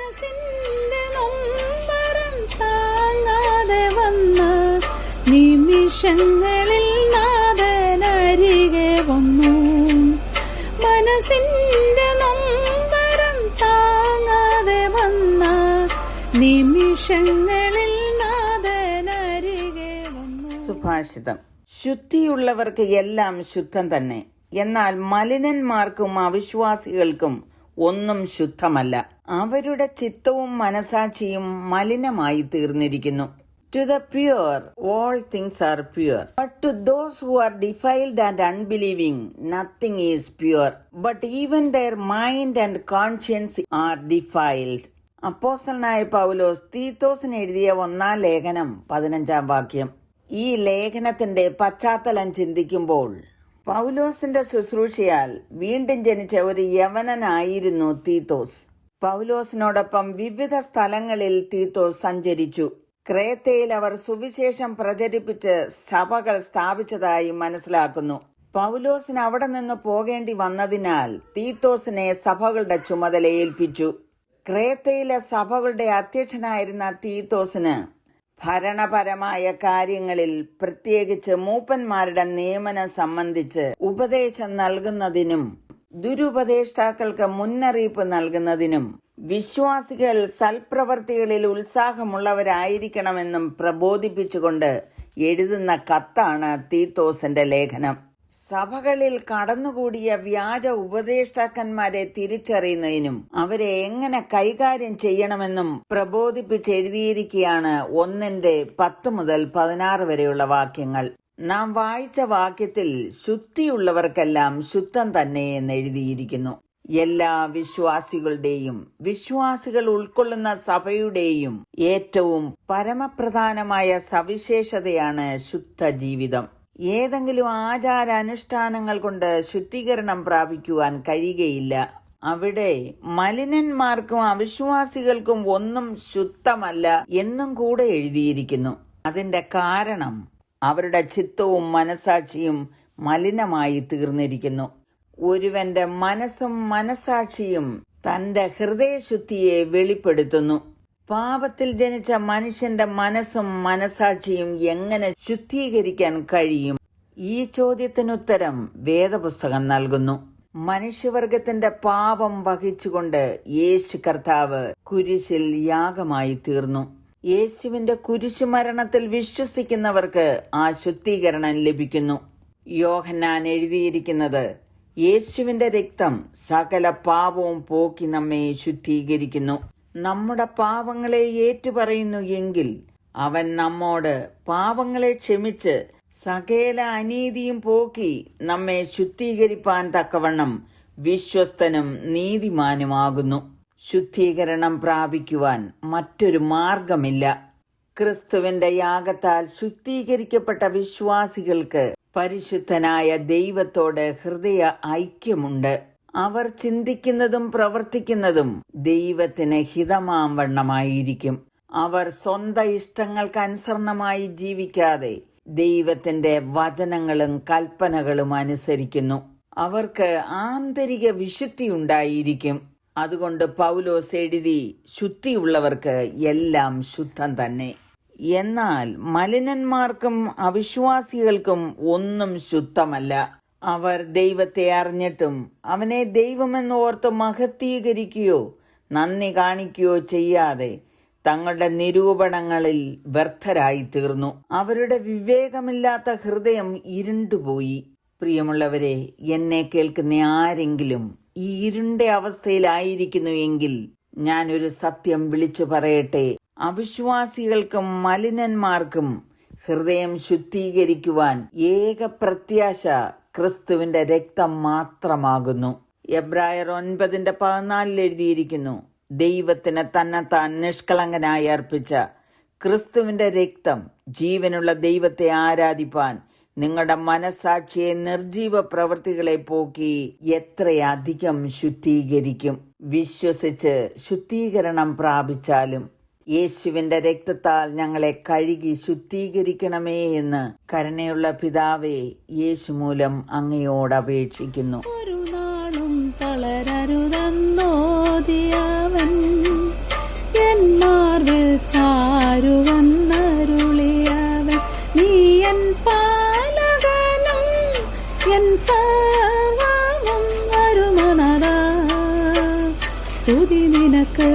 മനസ്സിന്റെ നൊമ്പരം താങ്ങാതെ വന്ന നിമിഷങ്ങളിൽ നാഥനരികെ വന്നു. മനസ്സിന്റെ നൊമ്പരം താങ്ങാതെ വന്ന നിമിഷങ്ങളിൽ നാഥനരികെ വന്നു. സുഭാഷിതം. ശുദ്ധിയുള്ളവർക്ക് എല്ലാം ശുദ്ധം തന്നെ, എന്നാൽ മലിനന്മാർക്കും അവിശ്വാസികൾക്കും ഒന്നും ശുദ്ധമല്ല. അവരുടെ ചിത്തവും മനസാക്ഷിയും മലിനമായി തീർന്നിരിക്കുന്നു. To the pure, all things are pure. But to those who are defiled and unbelieving, nothing is pure. But even their mind and conscience are defiled. അപ്പോസ്തലനായ പൗലോസ് തീത്തോസിന് എഴുതിയ 1-ാം ലേഖനം 15-ാം വാക്യം. ഈ ലേഖനത്തിന്റെ പശ്ചാത്തലം ചിന്തിക്കുമ്പോൾ പൗലോസിന്റെ ശുശ്രൂഷയാൽ വീണ്ടും ജനിച്ച ഒരു യവനനായിരുന്നു തീത്തോസ്. പൗലോസിനോടൊപ്പം വിവിധ സ്ഥലങ്ങളിൽ തീത്തോസ് സഞ്ചരിച്ചു. ക്രേത്തയിൽ അവർ സുവിശേഷം പ്രചരിപ്പിച്ച് സഭകൾ സ്ഥാപിച്ചതായി മനസ്സിലാക്കുന്നു. പൗലോസിന് അവിടെ നിന്ന് പോകേണ്ടി വന്നതിനാൽ തീത്തോസിനെ സഭകളുടെ ചുമതല ഏൽപ്പിച്ചു. ക്രേത്തയിലെ സഭകളുടെ അധ്യക്ഷനായിരുന്ന തീത്തോസിന് ഭരണപരമായ കാര്യങ്ങളിൽ, പ്രത്യേകിച്ച് മൂപ്പന്മാരുടെ നിയമനം സംബന്ധിച്ച് ഉപദേശം നൽകുന്നതിനും ദുരുപദേഷ്ടാക്കൾക്ക് മുന്നറിയിപ്പ് നൽകുന്നതിനും വിശ്വാസികൾ സൽപ്രവർത്തികളിൽ ഉത്സാഹമുള്ളവരായിരിക്കണമെന്നും പ്രബോധിപ്പിച്ചുകൊണ്ട് എഴുതുന്ന കത്താണ് തീത്തോസിന്റെ ലേഖനം. സഭകളിൽ കടന്നുകൂടിയ വ്യാജ ഉപദേഷ്ടാക്കന്മാരെ തിരിച്ചറിയുന്നതിനും അവരെ എങ്ങനെ കൈകാര്യം ചെയ്യണമെന്നും പ്രബോധിപ്പിച്ചെഴുതിയിരിക്കുകയാണ് 1:10 മുതൽ 16 വരെയുള്ള വാക്യങ്ങൾ. നാം വായിച്ച വാക്യത്തിൽ ശുദ്ധിയുള്ളവർക്കെല്ലാം ശുദ്ധം തന്നെ എന്ന് എഴുതിയിരിക്കുന്നു. എല്ലാ വിശ്വാസികളുടെയും, വിശ്വാസികൾ ഉൾക്കൊള്ളുന്ന സഭയുടെയും ഏറ്റവും പരമപ്രധാനമായ സവിശേഷതയാണ് ശുദ്ധ ജീവിതം. ഏതെങ്കിലും ആചാരാനുഷ്ഠാനങ്ങൾ കൊണ്ട് ശുദ്ധീകരണം പ്രാപിക്കുവാൻ കഴിയുകയില്ല. അവിടെ മലിനന്മാർക്കും അവിശ്വാസികൾക്കും ഒന്നും ശുദ്ധമല്ല എന്നും കൂടെ എഴുതിയിരിക്കുന്നു. അതിന്റെ കാരണം അവരുടെ ചിത്തവും മനസാക്ഷിയും മലിനമായി തീർന്നിരിക്കുന്നു. ഒരുവന്റെ മനസ്സും മനസാക്ഷിയും തന്റെ ഹൃദയശുദ്ധിയെ വെളിപ്പെടുത്തുന്നു. പാപത്തിൽ ജനിച്ച മനുഷ്യന്റെ മനസ്സും മനസാക്ഷിയും എങ്ങനെ ശുദ്ധീകരിക്കാൻ കഴിയും? ഈ ചോദ്യത്തിനുത്തരം വേദപുസ്തകം നൽകുന്നു. മനുഷ്യവർഗത്തിന്റെ പാപം വഹിച്ചുകൊണ്ട് യേശു കർത്താവ് കുരിശിൽ യാഗമായി തീർന്നു. യേശുവിന്റെ കുരിശുമരണത്തിൽ വിശ്വസിക്കുന്നവർക്ക് ആ ശുദ്ധീകരണം ലഭിക്കുന്നു. യോഹന്നാൻ എഴുതിയിരിക്കുന്നത്, യേശുവിന്റെ രക്തം സകല പാപവും പോക്കി നമ്മെ ശുദ്ധീകരിക്കുന്നു. നമ്മുടെ പാപങ്ങളെ ഏറ്റുപറയുന്നു എങ്കിൽ അവൻ നമ്മോട് പാപങ്ങളെ ക്ഷമിച്ച് സകല അനീതിയും പോക്കി നമ്മെ ശുദ്ധീകരിപ്പാൻ തക്കവണ്ണം വിശ്വസ്തനും നീതിമാനുമാകുന്നു. ശുദ്ധീകരണം പ്രാപിക്കുവാൻ മറ്റൊരു മാർഗമില്ല. ക്രിസ്തുവിന്റെ യാഗത്താൽ ശുദ്ധീകരിക്കപ്പെട്ട വിശ്വാസികൾക്ക് പരിശുദ്ധനായ ദൈവത്തോട് ഹൃദയ ഐക്യമുണ്ട്. അവർ ചിന്തിക്കുന്നതും പ്രവർത്തിക്കുന്നതും ദൈവത്തിന് ഹിതമാവണ്ണമായിരിക്കും. അവർ സ്വന്തം ഇഷ്ടങ്ങൾക്ക് അനുസരണമായി ജീവിക്കാതെ ദൈവത്തിന്റെ വചനങ്ങളും കൽപ്പനകളും അനുസരിക്കുന്നു. അവർക്ക് ആന്തരിക വിശുദ്ധി ഉണ്ടായിരിക്കും. അതുകൊണ്ട് പൗലോസ് എഴുതി, ശുദ്ധിയുള്ളവർക്ക് എല്ലാം ശുദ്ധം തന്നെ. എന്നാൽ മലിനന്മാർക്കും അവിശ്വാസികൾക്കും ഒന്നും ശുദ്ധമല്ല. അവർ ദൈവത്തെ അറിഞ്ഞിട്ടും അവനെ ദൈവമെന്ന് ഓർത്ത് മഹത്വീകരിക്കുകയോ നന്ദി കാണിക്കുകയോ ചെയ്യാതെ തങ്ങളുടെ നിരൂപണങ്ങളിൽ വ്യർത്ഥരായി തീർന്നു. അവരുടെ വിവേകമില്ലാത്ത ഹൃദയം ഇരുണ്ടുപോയി. പ്രിയമുള്ളവരെ, എന്നെ കേൾക്കുന്ന ആരെങ്കിലും ഈ ഇരുണ്ട അവസ്ഥയിലായിരിക്കുന്നു എങ്കിൽ ഞാനൊരു സത്യം വിളിച്ചു പറയട്ടെ. അവിശ്വാസികൾക്കും മലിനന്മാർക്കും ഹൃദയം ശുദ്ധീകരിക്കുവാൻ ഏക പ്രത്യാശ ക്രിസ്തുവിന്റെ രക്തം മാത്രമാകുന്നു. എബ്രായർ 9:14 എഴുതിയിരിക്കുന്നു, ദൈവത്തിന് തന്നെത്താൻ നിഷ്കളങ്കനായി അർപ്പിച്ച ക്രിസ്തുവിന്റെ രക്തം ജീവനുള്ള ദൈവത്തെ ആരാധിപ്പാൻ നിങ്ങളുടെ മനസാക്ഷിയെ നിർജീവ പ്രവൃത്തികളെ പോക്കി എത്രയധികം ശുദ്ധീകരിക്കും. വിശ്വസിച്ച് ശുദ്ധീകരണം പ്രാപിച്ചാലും യേശുവിന്റെ രക്തത്താൽ ഞങ്ങളെ കഴുകി ശുദ്ധീകരിക്കണമേ എന്ന് കരുണയുള്ള പിതാവേ, യേശു മൂലം അങ്ങയോട് അപേക്ഷിക്കുന്നു. ഒരു നാളും തളരരുതെന്നോദിയവൻ ചാരുവന്നരുളിയവൻ നീ എൻ പാലകനും എൻ സർവവും വരുമനതാ സ്തുതി നിനക്ക്